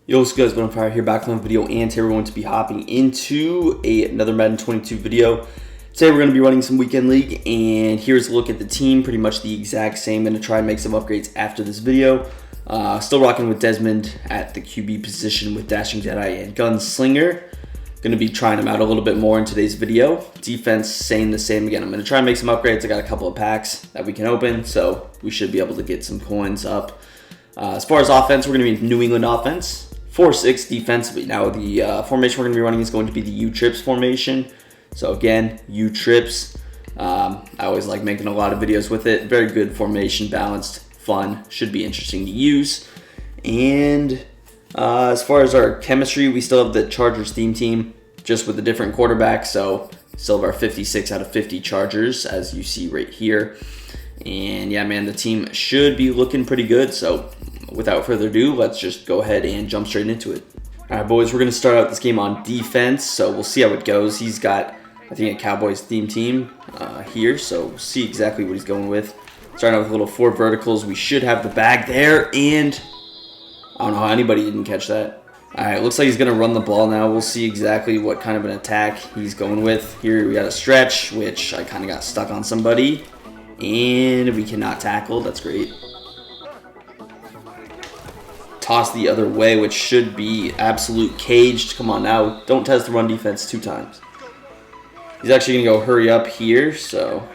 Yo, what's good guys, but I'm Fire here back with another video, and today we're going to be hopping into another Madden 22 video. Today we're going to be running some weekend league, and here's a look at the team, pretty much the exact same. I'm going to try and make some upgrades after this video. Still rocking with Desmond at the QB position with Dashing Jedi and Gunslinger. Going to be trying them out a little bit more in today's video. Defense, same the same again. I'm going to try and make some upgrades. I got a couple of packs that we can open, so we should be able to get some coins up. As far as offense, we're going to be New England offense. 4-6 defensively. Now the formation we're going to be running is going to be the U-Trips formation. So again, U-Trips. I always like making a lot of videos with it. Very good formation, balanced, fun. Should be interesting to use. And as far as our chemistry, we still have the Chargers theme team, just with a different quarterback. So still have our 56 out of 50 Chargers, as you see right here. And yeah, man, the team should be looking pretty good. So without further ado, let's just go ahead and jump straight into it. All right, boys, we're going to start out this game on defense, so we'll see how it goes. He's got, I think, a Cowboys theme team here, so we'll see exactly what he's going with. Starting out with a little 4 verticals. We should have the bag there, and I don't know how anybody didn't catch that. All right, looks like he's going to run the ball now. We'll see exactly what kind of an attack he's going with. Here we got a stretch, which I kind of got stuck on somebody, and we cannot tackle. That's great. Toss the other way, which should be absolute caged. Come on now, don't test the run defense 2 times. He's actually going to go hurry up here, so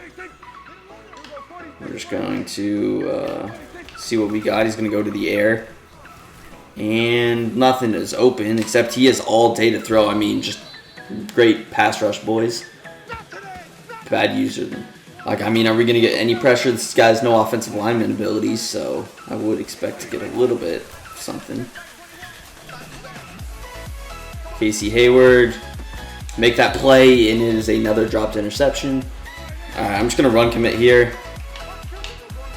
we're just going to see what we got. He's going to go to the air, and nothing is open, except he has all day to throw. I mean, just great pass rush, boys. Bad user. Like, I mean, are we going to get any pressure? This guy has no offensive lineman abilities, so I would expect to get a little bit something. Casey Hayward, make that play, and it is another dropped interception. I'm just going to run commit here.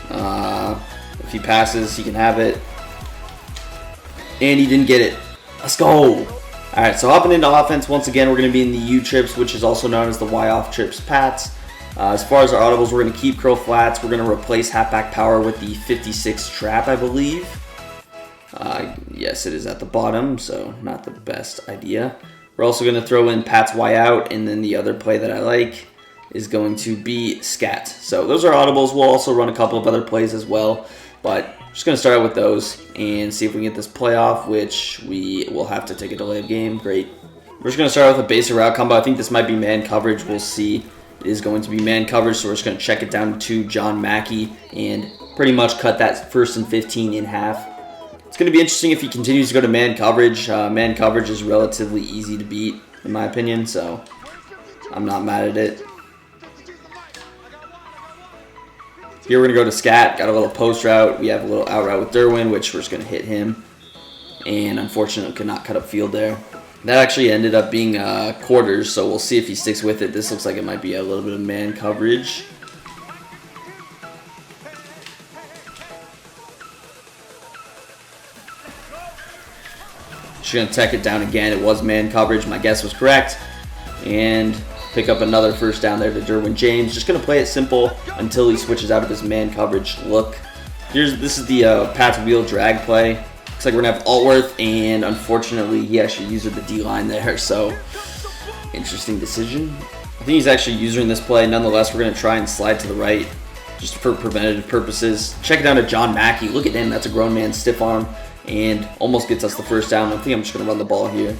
If he passes, he can have it. And he didn't get it. Let's go. Alright, so hopping into offense, once again, we're going to be in the U-Trips, which is also known as the Y-Off Trips Pats. As far as our audibles, we're going to keep curl flats. We're going to replace halfback power with the 56 trap, I believe. Yes, it is at the bottom, so not the best idea. We're also going to throw in Pat's Y out, and then the other play that I like is going to be scat. So those are audibles. We'll also run a couple of other plays as well, but just going to start out with those and see if we can get this playoff, which we will have to take a delay of game. Great. We're just going to start out with a basic route combo. I think this might be man coverage. We'll see. It is going to be man coverage, so we're just going to check it down to John Mackey and pretty much cut that 1st and 15 in half. It's going to be interesting if he continues to go to man coverage. Man coverage is relatively easy to beat, in my opinion, so I'm not mad at it. Here we're going to go to scat. Got a little post route. We have a little out route with Derwin, which we're just going to hit him. And unfortunately, could not cut up field there. That actually ended up being quarters, so we'll see if he sticks with it. This looks like it might be a little bit of man coverage. Just going to tech it down again. It was man coverage. My guess was correct. And pick up another first down there to Derwin James. Just going to play it simple until he switches out of his man coverage look. This is the Pat's wheel drag play. Looks like we're going to have Altworth, and unfortunately, he actually used the D-line there, so interesting decision. I think he's actually using this play. Nonetheless, we're going to try and slide to the right just for preventative purposes. Check it down to John Mackey. Look at him. That's a grown man stiff arm, and almost gets us the first down. I think I'm just going to run the ball here.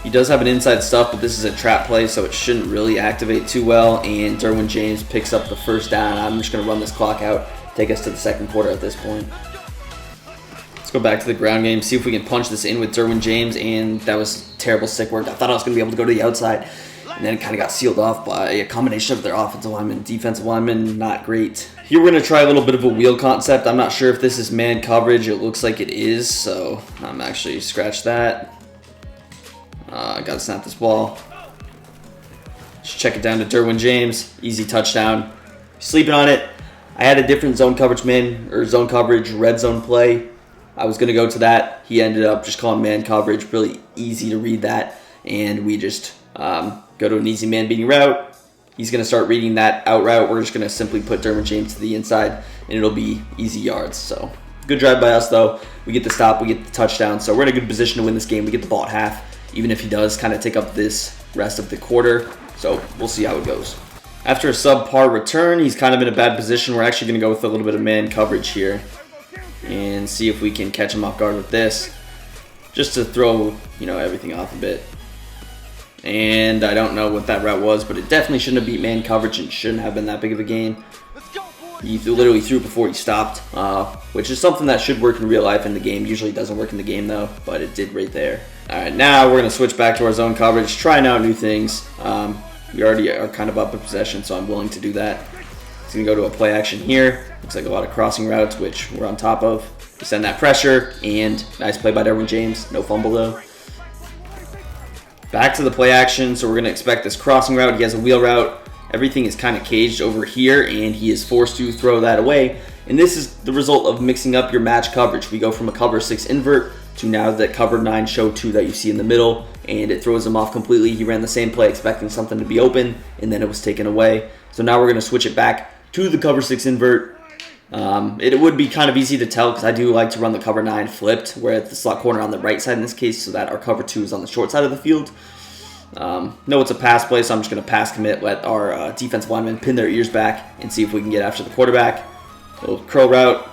He does have an inside stuff, but this is a trap play, so it shouldn't really activate too well, and Derwin James picks up the first down. I'm just going to run this clock out, take us to the second quarter at this point. Let's go back to the ground game, see if we can punch this in with Derwin James, and that was terrible stick work. I thought I was going to be able to go to the outside, and then it kind of got sealed off by a combination of their offensive linemen, defensive linemen. Not great. Here we're going to try a little bit of a wheel concept. I'm not sure if this is man coverage. It looks like it is, so I'm actually scratch that. I got to snap this ball. Just check it down to Derwin James. Easy touchdown. Sleeping on it. I had a different zone coverage zone coverage red zone play. I was going to go to that. He ended up just calling man coverage. Really easy to read that. And we just go to an easy man beating route. He's going to start reading that out route. We're just going to simply put Derwin James to the inside, and it'll be easy yards. So Good drive by us, though. We get the stop, we get the touchdown, so we're in a good position to win this game. We get the ball at half, even if he does kind of take up this rest of the quarter. So we'll see how it goes. After a subpar return, he's kind of in a bad position. We're actually going to go with a little bit of man coverage here and see if we can catch him off guard with this, just to throw, you know, everything off a bit. And I don't know what that route was, but it definitely shouldn't have beat man coverage and shouldn't have been that big of a gain. He literally threw before he stopped, which is something that should work in real life in the game. Usually doesn't work in the game though, but it did right there. All right, now we're going to switch back to our zone coverage, trying out new things. We already are kind of up in possession, so I'm willing to do that. He's going to go to a play action here. Looks like a lot of crossing routes, which we're on top of. We send that pressure, and nice play by Derwin James. No fumble though. Back to the play action, so we're going to expect this crossing route. He has a wheel route. Everything is kind of caged over here, and he is forced to throw that away. And this is the result of mixing up your match coverage. We go from a cover 6 invert to now that cover 9 show 2 that you see in the middle, and it throws him off completely. He ran the same play expecting something to be open, and then it was taken away. So now we're going to switch it back to the cover 6 invert. It would be kind of easy to tell because I do like to run the cover 9 flipped, where it's the slot corner on the right side in this case, so that our cover 2 is on the short side of the field. No, it's a pass play, so I'm just going to pass commit, let our defensive linemen pin their ears back and see if we can get after the quarterback. Little curl route.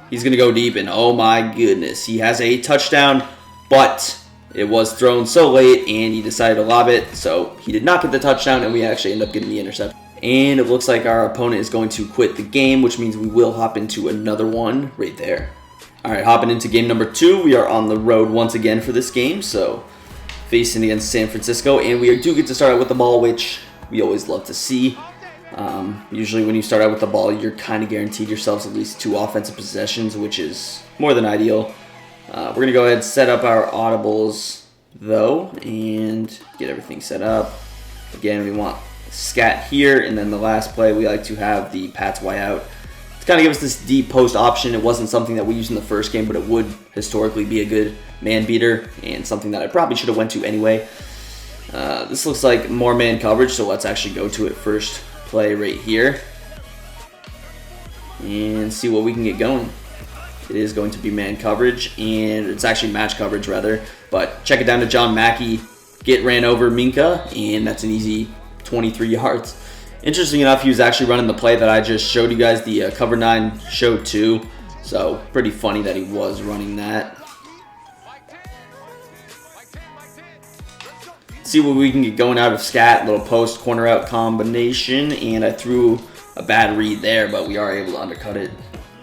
He's going to go deep, and oh my goodness, he has a touchdown, but it was thrown so late, and he decided to lob it, so he did not get the touchdown, and we actually end up getting the interception. And it looks like our opponent is going to quit the game, which means we will hop into another one right there. All right, hopping into game number 2. We are on the road once again for this game, so facing against San Francisco, and we do get to start out with the ball, which we always love to see. Usually when you start out with the ball, you're kind of guaranteed yourselves at least 2 offensive possessions, which is more than ideal. We're going to go ahead and set up our audibles, though, and get everything set up. Again, we want scat here, and then the last play, we like to have the Pats Y out to kind of give us this deep post option. It wasn't something that we used in the first game, but it would historically be a good man beater and something that I probably should have went to anyway. This looks like more man coverage, so let's actually go to it first. Play right here and see what we can get going. It is going to be man coverage, and it's actually match coverage rather, but check it down to John Mackey, get ran over Minka, and that's an easy 23 yards. Interesting enough, he was actually running the play that I just showed you guys, the cover 9 show 2, so pretty funny that he was running that. See what we can get going out of scat. Little post corner out combination, and I threw a bad read there, but we are able to undercut it.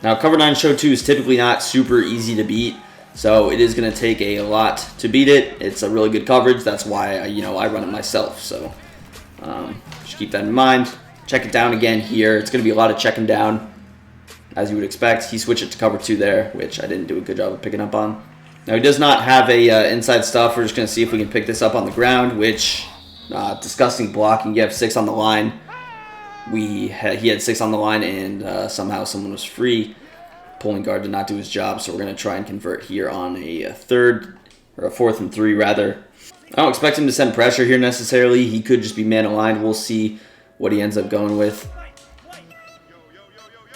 Now cover 9 show 2 is typically not super easy to beat, so it is going to take a lot to beat it. It's a really good coverage. That's why I run it myself. So just keep that in mind. Check it down again here. It's going to be a lot of checking down, as you would expect. He switched it to cover 2 there, which I didn't do a good job of picking up on. Now he does not have a inside stuff. We're just going to see if we can pick this up on the ground, which disgusting blocking. You have 6 on the line. He had 6 on the line, and somehow someone was free. Pulling guard did not do his job, so we're going to try and convert here on a 3rd or a 4th and 3 rather. I don't expect him to send pressure here necessarily. He could just be man aligned. We'll see what he ends up going with.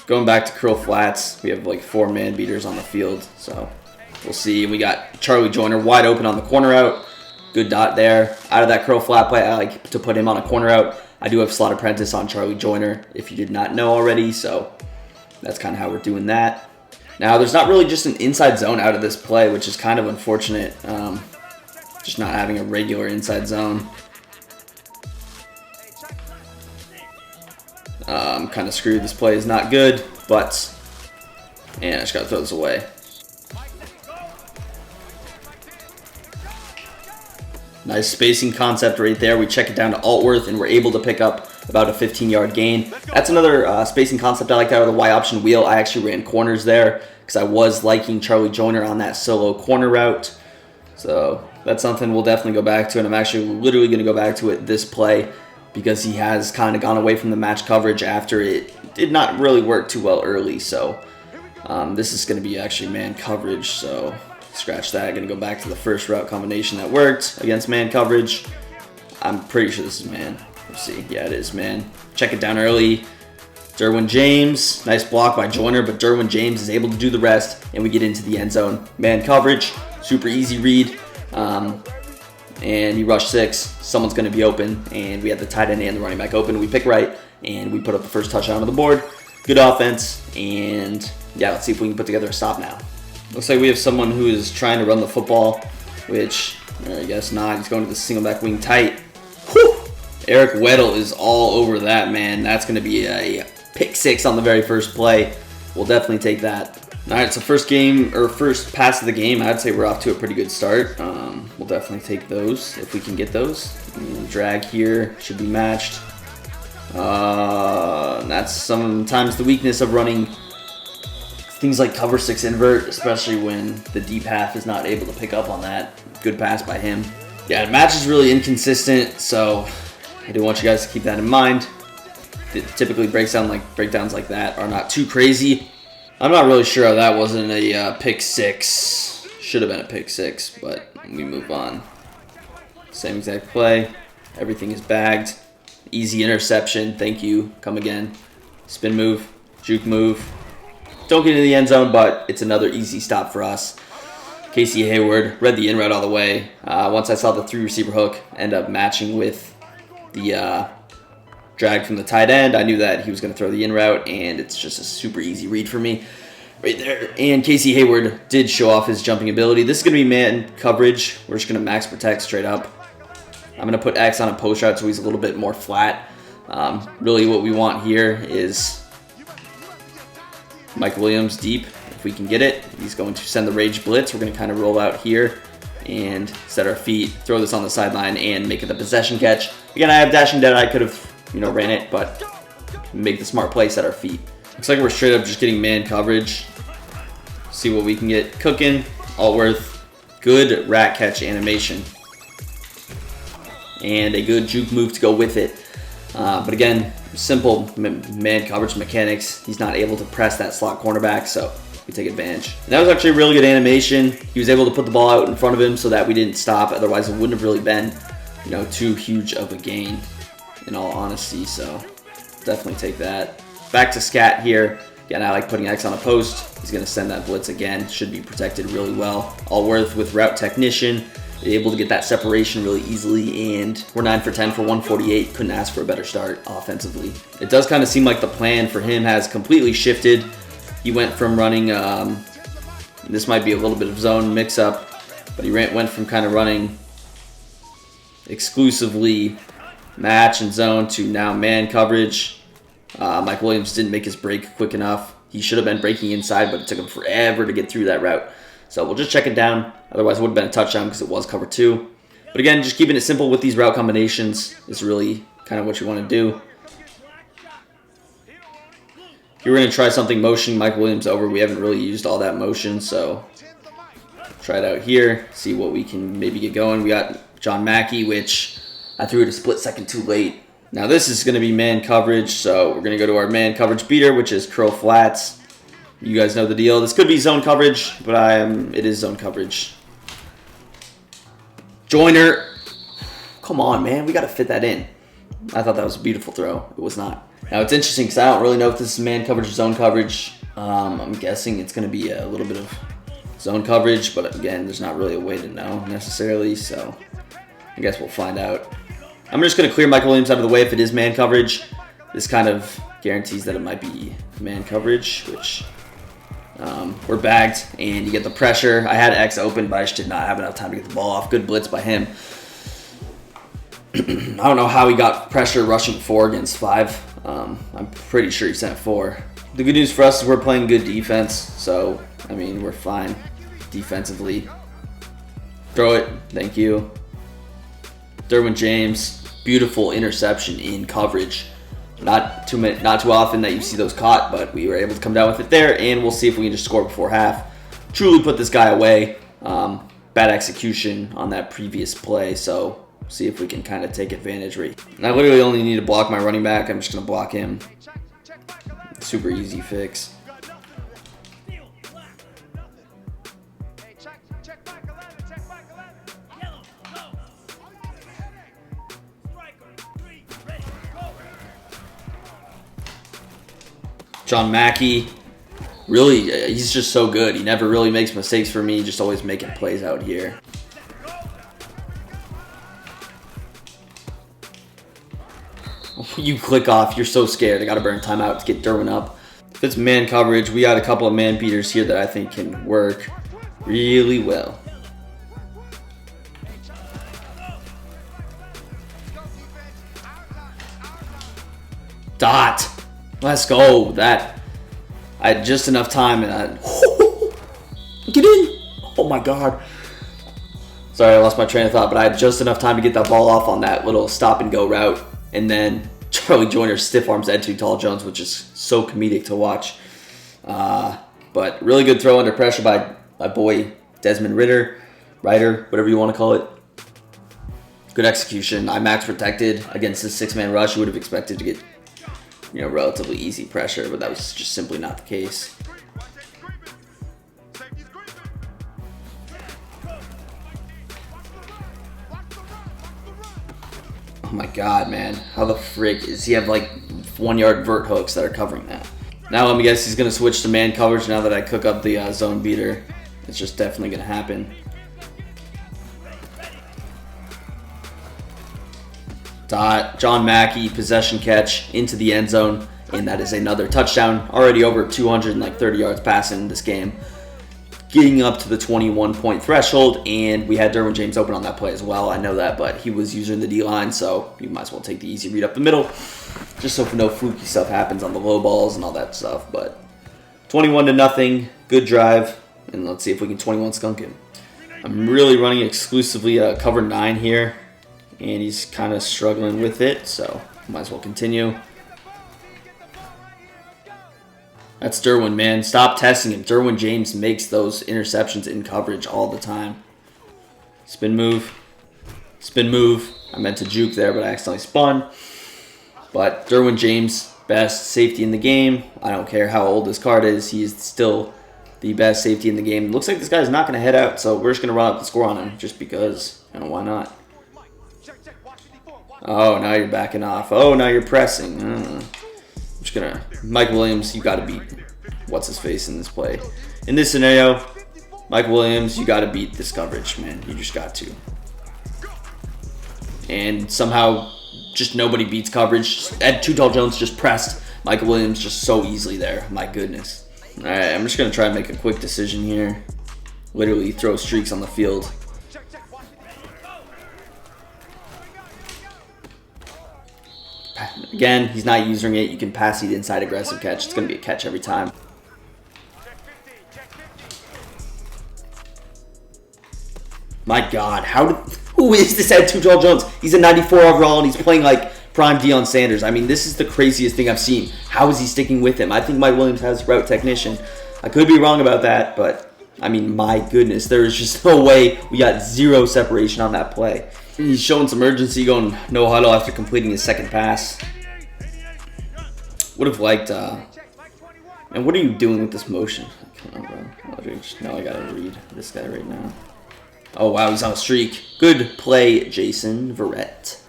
Going back to curl flats, we have like 4 man beaters on the field, so we'll see. We got Charlie Joyner wide open on the corner out. Good dot there. Out of that curl flat play, I like to put him on a corner out. I do have slot apprentice on Charlie Joyner, if you did not know already, so that's kind of how we're doing that. Now, there's not really just an inside zone out of this play, which is kind of unfortunate. Just not having a regular inside zone. I'm kind of screwed. This play is not good, but I just got to throw this away. Nice spacing concept right there. We check it down to Altworth, and we're able to pick up about a 15-yard gain. That's another spacing concept I liked out of the Y option wheel. I actually ran corners there because I was liking Charlie Joyner on that solo corner route. So that's something we'll definitely go back to, and I'm actually literally going to go back to it this play because he has kind of gone away from the match coverage after it did not really work too well early. So this is going to be actually man coverage, so scratch that. Going to go back to the first route combination that worked against man coverage. I'm pretty sure this is man. Let's see. Yeah, it is man. Check it down early. Derwin James, nice block by Joyner, but Derwin James is able to do the rest, and we get into the end zone. Man coverage, super easy read, and he rushed 6. Someone's going to be open, and we had the tight end and the running back open. We pick right, and we put up the first touchdown on the board. Good offense, and yeah, let's see if we can put together a stop now. Looks like we have someone who is trying to run the football, which I guess not. He's going to the single back wing tight. Whew! Eric Weddle is all over that, man. That's going to be a pick 6 on the very first play. We'll definitely take that. All right, so first pass of the game. I'd say we're off to a pretty good start. We'll definitely take those if we can get those. And drag here should be matched. That's sometimes the weakness of running things like cover 6 invert, especially when the deep half is not able to pick up on that. Good pass by him. Yeah, the match is really inconsistent, so I do want you guys to keep that in mind. Typically breakdowns like that are not too crazy. I'm not really sure how that wasn't a pick 6. Should have been a pick 6, but we move on. Same exact play. Everything is bagged. Easy interception. Thank you. Come again. Spin move. Juke move. Don't get into the end zone, but it's another easy stop for us. Casey Hayward read the in route all the way. Once I saw the 3 receiver hook end up matching with the drag from the tight end, I knew that he was going to throw the in route, and it's just a super easy read for me right there. And Casey Hayward did show off his jumping ability. This is going to be man coverage. We're just going to max protect straight up. I'm going to put X on a post route so he's a little bit more flat. Really what we want here is Mike Williams deep. If we can get it, he's going to send the rage blitz. We're going to kind of roll out here and set our feet, throw this on the sideline, and make it a possession catch. Again, I have dashing dead. I could have, ran it, but make the smart play, set our feet. Looks like we're straight up just getting man coverage. See what we can get cooking. Altworth, good rat catch animation. And a good juke move to go with it. But again, simple man coverage mechanics. He's not able to press that slot cornerback, so we take advantage. And that was actually a really good animation. He was able to put the ball out in front of him so that we didn't stop. Otherwise, it wouldn't have really been, too huge of a gain, in all honesty. So definitely take that. Back to scat here. Again, I like putting X on a post. He's going to send that blitz again. Should be protected really well. Allworth with route technician, able to get that separation really easily, and we're 9 for 10 for 148. Couldn't ask for a better start offensively. It does kind of seem like the plan for him has completely shifted. He went from running, this might be a little bit of zone mix-up, but he went from kind of running exclusively match and zone to now man coverage. Mike Williams didn't make his break quick enough. He should have been breaking inside, but it took him forever to get through that route. So we'll just check it down. Otherwise, it would have been a touchdown because it was cover 2. But again, just keeping it simple with these route combinations is really kind of what you want to do. If you're going to try something motion Mike Williams over, we haven't really used all that motion, so try it out here, see what we can maybe get going. We got John Mackey, which I threw it a split second too late. Now this is going to be man coverage, so we're going to go to our man coverage beater, which is curl flats. You guys know the deal. This could be zone coverage, but it is zone coverage. Joyner. Come on, man. We got to fit that in. I thought that was a beautiful throw. It was not. Now, it's interesting because I don't really know if this is man coverage or zone coverage. I'm guessing it's going to be a little bit of zone coverage, but again, there's not really a way to know necessarily, so I guess we'll find out. I'm just going to clear Michael Williams out of the way if it is man coverage. This kind of guarantees that it might be man coverage, which we're bagged, and you get the pressure. I had X open, but I just did not have enough time to get the ball off. Good blitz by him. I don't know how he got pressure rushing 4 against 5. I'm pretty sure he sent 4. The good news for us is we're playing good defense, so, we're fine defensively. Throw it. Thank you. Derwin James, beautiful interception in coverage. Not too often that you see those caught, but we were able to come down with it there, and we'll see if we can just score before half. Truly put this guy away. Bad execution on that previous play, so see if we can kind of take advantage. And I literally only need to block my running back. I'm just going to block him. Super easy fix. John Mackey. Really, he's just so good. He never really makes mistakes for me. Just always making plays out here. You click off. You're so scared. I got to burn timeout to get Derwin up. If it's man coverage, we got a couple of man beaters here that I think can work really well. Dot. Let's go. That. I had just enough time and I... Get in. Oh my God. Sorry, I lost my train of thought, but I had just enough time to get that ball off on that little stop and go route. And then Charlie Joyner stiff arms Ed Too Tall Jones, which is so comedic to watch. But really good throw under pressure by my boy Desmond Ryder, whatever you want to call it. Good execution. I max protected against this 6-man rush. You would have expected to get, you know, relatively easy pressure, but that was just simply not the case. Oh my God, man. How the frick is he have like 1-yard vert hooks that are covering that? Now let me guess he's going to switch to man coverage now that I cook up the zone beater. It's just definitely going to happen. Dot. John Mackey, possession catch into the end zone, and that is another touchdown. Already over 230 yards passing in this game. Getting up to the 21-point threshold, and we had Derwin James open on that play as well. I know that, but he was using the D-line, so you might as well take the easy read up the middle, just so no fluky stuff happens on the low balls and all that stuff. But 21-0, good drive, and let's see if we can 21 skunk him. I'm really running exclusively cover 9 here, and he's kind of struggling with it, so might as well continue. That's Derwin, man. Stop testing him. Derwin James makes those interceptions in coverage all the time. Spin move. Spin move. I meant to juke there, but I accidentally spun. But Derwin James, best safety in the game. I don't care how old this card is. He is still the best safety in the game. Looks like this guy's not going to head out, so we're just going to run up the score on him just because. You know, why not? Oh, now you're backing off. Oh, now you're pressing. I'm just gonna Mike Williams, you gotta beat what's his face in this play. In this scenario, Mike Williams, you gotta beat this coverage, man. You just got to. And somehow just nobody beats coverage. Ed Too Tall Jones just pressed Mike Williams just so easily there. My goodness. Alright, I'm just gonna try and make a quick decision here. Literally throw streaks on the field. Again, he's not using it. You can pass the inside aggressive catch. It's going to be a catch every time. My God, who is this Ed Too Tall Jones? He's a 94 overall and he's playing like prime Deion Sanders. I mean, this is the craziest thing I've seen. How is he sticking with him? I think Mike Williams has route technician. I could be wrong about that, but I mean, my goodness, there is just no way. We got zero separation on that play. He's showing some urgency, going no huddle after completing his second pass. Would have liked, and what are you doing with this motion? Come on, bro. Now I gotta read this guy right now. Oh, wow, he's on a streak. Good play, Jason Verrett.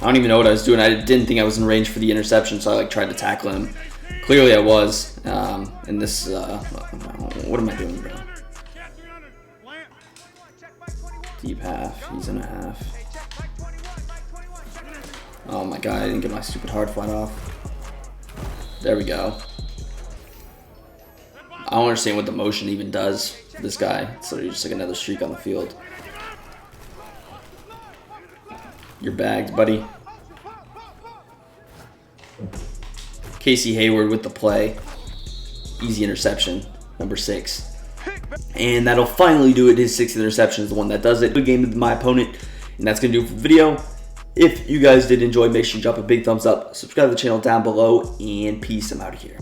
I don't even know what I was doing. I didn't think I was in range for the interception, so I tried to tackle him. Clearly I was. And this, what am I doing, bro? Deep half. He's in a half. Oh my God, I didn't get my stupid hard flat off. There we go. I don't understand what the motion even does for this guy. It's literally just like another streak on the field. You're bagged, buddy. Casey Hayward with the play. Easy interception, number 6. And that'll finally do it. His 6th interception is the one that does it. Good game with my opponent. And that's going to do it for the video. If you guys did enjoy, make sure you drop a big thumbs up. Subscribe to the channel down below. And peace. I'm out of here.